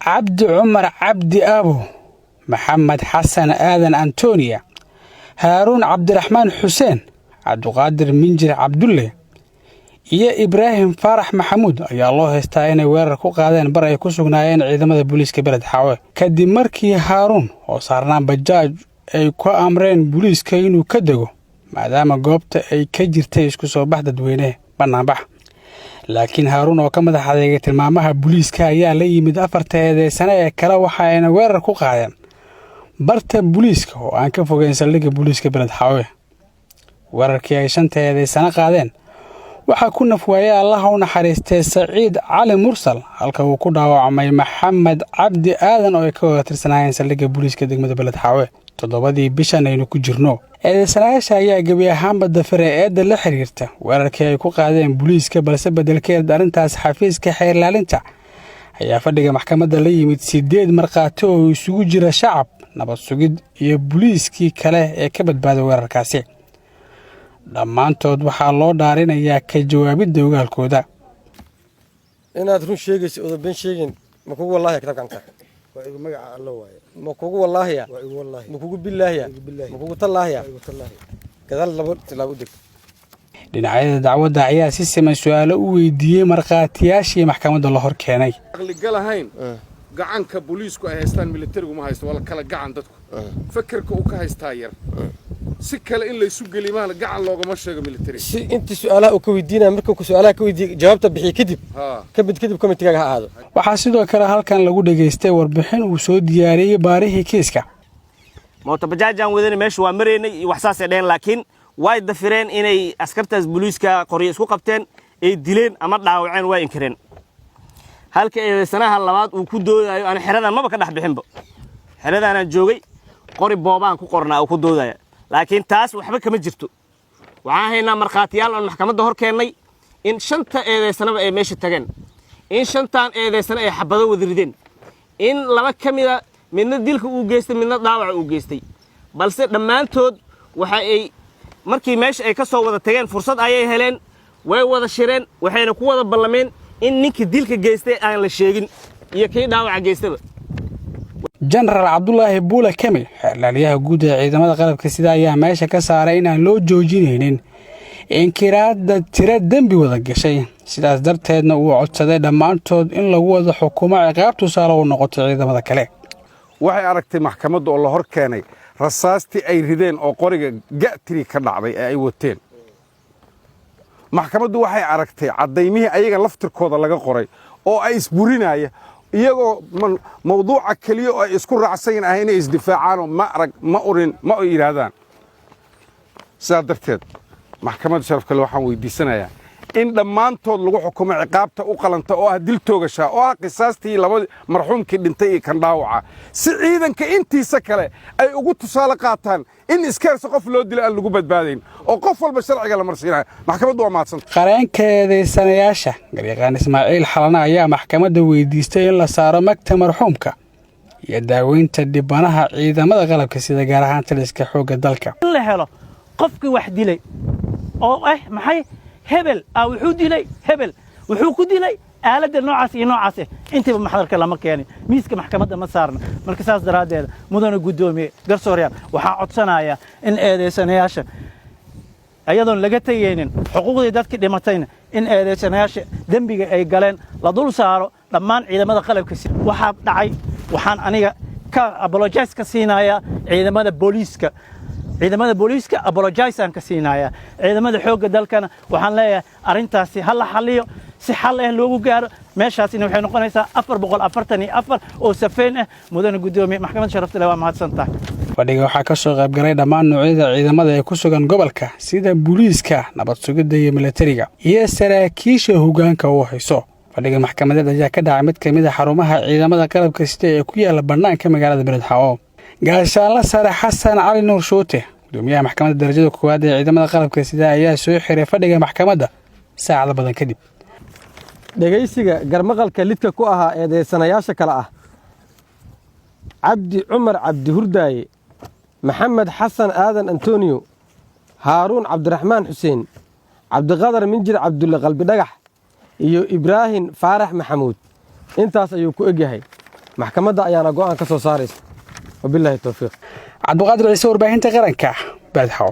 cabdi cumar cabdi aabo maxamed xasan aadan antoniya haaruun cabdiraxmaan xuseen cabdiqaadir minjir cabdulle iyo ibraahim faarax maxamuud ayaa loo haystaa inay weerar ku qaadeen bar ay ku sugnaayeen ciidamada booliiska beled xaawe kadib markii haaruun oo saarnaan bajaaj ay ku amreen booliiska inuu ka dego maadaama goobta ay ka jirtay isku soo bax dadweyne bannaanbax laakiin haaruun oo ka madax adeegay tilmaamaha booliiska ayaa la yimid 4 eedeysane ee kale waxa ayna weerar ku qaadeen barta booliiska oo aan ka fogeyn saldhigga booliiska beled xaawe weerarkii ay 5 eedeysane qaadeen waxaa ku nafwaayay Allah u naxariistay Saciid Cali Mursal halka uu ku dhaawacmay Maxamed Cabdi Aadan oo ay ka wada tirsanayeen saldhigga booliiska degmada beled xaawe 7 bishan aynu ku jirno eedeysanayaasha ayaa gabi ahaanba dafare eedda la xiriirta weerarkii ay ku qaadeen booliiska balse bedelkeeda arrintaas xafiiska xeer ilaalinta ayaa fadhiga maxkamadda la yimid 8 marqaato oo isugu jira shacab nabad sugid iyo booliiskii kale ee ka badbaaday weerarkaasi dhammaantood waxaa loo dhaarinayaa ka jawaabidda ogaalkooda inaad run sheegayso oo been sheegin ma kugu wallahi kitabka waa igu magaca Allah waaye ma kugu wallahi waa igu wallahi ma kugu billahi ma kugu tallahi kadal labo tilaabo deg dhinacyada dacwadda ayaa si siman su'aalo u weydiiyay marqaatiyaashii maxkamadda la hor keenay aqli galahayn gacanka booliisku ay haystaan militarigu ma haysto wala kala gacan dadku fakarka uu ka haystaa yar si kale in la isu gelimaan gacan loogama sheego military si inta su'aalaha uu ka weydiinaa marka ku su'aalaha ka weydiiyay jawaabta bixi kadib committee ga aado waxaa sidoo kale halkan lagu dhageystay warbixin uu soo diyaariyay baarihii kiiska mooto bajaajan wadana meesha waa mareynay wax saas ay dheen laakiin way dafireen inay askartaas booliiska qoriyo isku qabteen ay dileen ama dhaawaceen way inkireen halka eedeysanaha labaad uu ku doodayo aan xiradan maba ka dhax bixinba xiradaana joogay qori boobaan ku qornaa uu ku doodaya laakiin taas waxba kama jirto waxaan haynaa marqaatiyaal aan maxkamadda hor keenay in 5 eedeysanaba ay meesha tageen in 5 eedeysana ay xabado wadirideen in 2 kamida midna dilka uu geystay midna dhaawac uu geystay balse dhammaantood waxa ay markii meesha ay ka soo wada tageen fursad ayay heleen way wada shireen waxayna ku wada ballameen in ninka dilka geystay aan la sheegin iyo kii dhaawac geystaba General Abdullahi Buule Kamil xeelaliyaha guud ee ciidamada qalabka sida ayaa meesha ka saaray inaan loo joojinaynin inkiraadda tiro dambi wada gashay sidaas darteedna uu codsaday dhammaantood in lagu wada xukumo ciqaab tusaale u noqoto ciidamada kale waxay aragtay maxkamadda oo la hor keenay rasaastii ay rideen oo qoriga ga'tiri ka dhacday ee ay wateen maxkamaddu waxay aragtay cadaymihii ayaga laftirkooda laga qoray oo ay isburinaya iyagoo mawduuca kaliya oo ay isku raacsan ah inay isdifaacaan oo ma arag ma urin ma yiraahdaan sidaa darteed maxkamadda sharafka leh waxaan weydiisanayaa in dhammaantood lagu xukumo ciqaabta u qalanta oo ah dil toogasha oo ah qisaastii laba marxuumkii dhintay iyo kan dhaawaca si ciidanka intiisa kale ay ugu tusaale qaataan in iskeersa qof loo dilo aan lagu badbaadayn oo qof walba sharciga la marsiinayo maxkamaddu waa mahadsan qareenka eedeysanayaasha garyaqaan Ismaaciil Xalana ayaa maxkamadda weydiistay in la saaro magta marxuumka iyo daaweynta dhibanaha ciidamada qalabka sida gaar ahaan taliska xoogga dalka la helo qofkii wax dilay oo maxay hebel wuxuu dilay hebel wuxuu ku dilay aaladda noocaas iyo noocaas intiba maxdarka lama keenin miiska maxkamadda ma saarna marka saas daraadeed mudana gudoomiye garsooryaal waxaa codsanaya in eedeysanayaasha ayadoon laga tagaynin xuquuqdii dadkii dhimatayna in eedeysanayaasha dambiga ay galeen la dul saaro dhammaan ciidamada qalabka waxaa dhacay waxaan aniga ka apologize ka siinaya ciidamada booliiska apologize aan ka siinaya ciidamada xoogga dalkana waxaan leeyahay arintaasi hal xalliyo si xal ah loogu gaaro meeshaasina waxay noqonaysaa 444 oo safeen ah mudana gudoomiye maxkamadda sharafta leh waa mahadsantahay fadhiga waxaa ka soo qayb galay dhammaan noocyada ciidamada ee ku sugan gobolka sida booliiska nabad sugidda iyo militariga iyo saraakiisha hoggaanka u hayso fadhiga maxkamadeed ayaa ka dhacay mid ka mid ah xarumaha ciidamada qalabka sida ee ku yaala bannaanka magaalada beled xaawo gaashaanla sare xasan cali nuur shuute gudoomiyaha maxkamadda darajada koowaad ee ciidamada qalabka sida ayaa soo xiray fadhiga maxkamadda saacado badan kadib dhageysiga garmaqalka lidka ku ahaa eedeysanayaasha kale ah cabdi cumar cabdi hurdaaye maxamed xasan aadan antoniyo haaruun cabdiraxmaan xuseen cabdiqadar minjir cabdulle qalbi dhagax iyo ibraahim faarax maxamuud intaas ayuu ku egyahay maxkamadda ayaana go'aan ka soo saaraysa wabillahi tawfiiq cabdiqaadir ciise warbaahinta qaranka baadxaw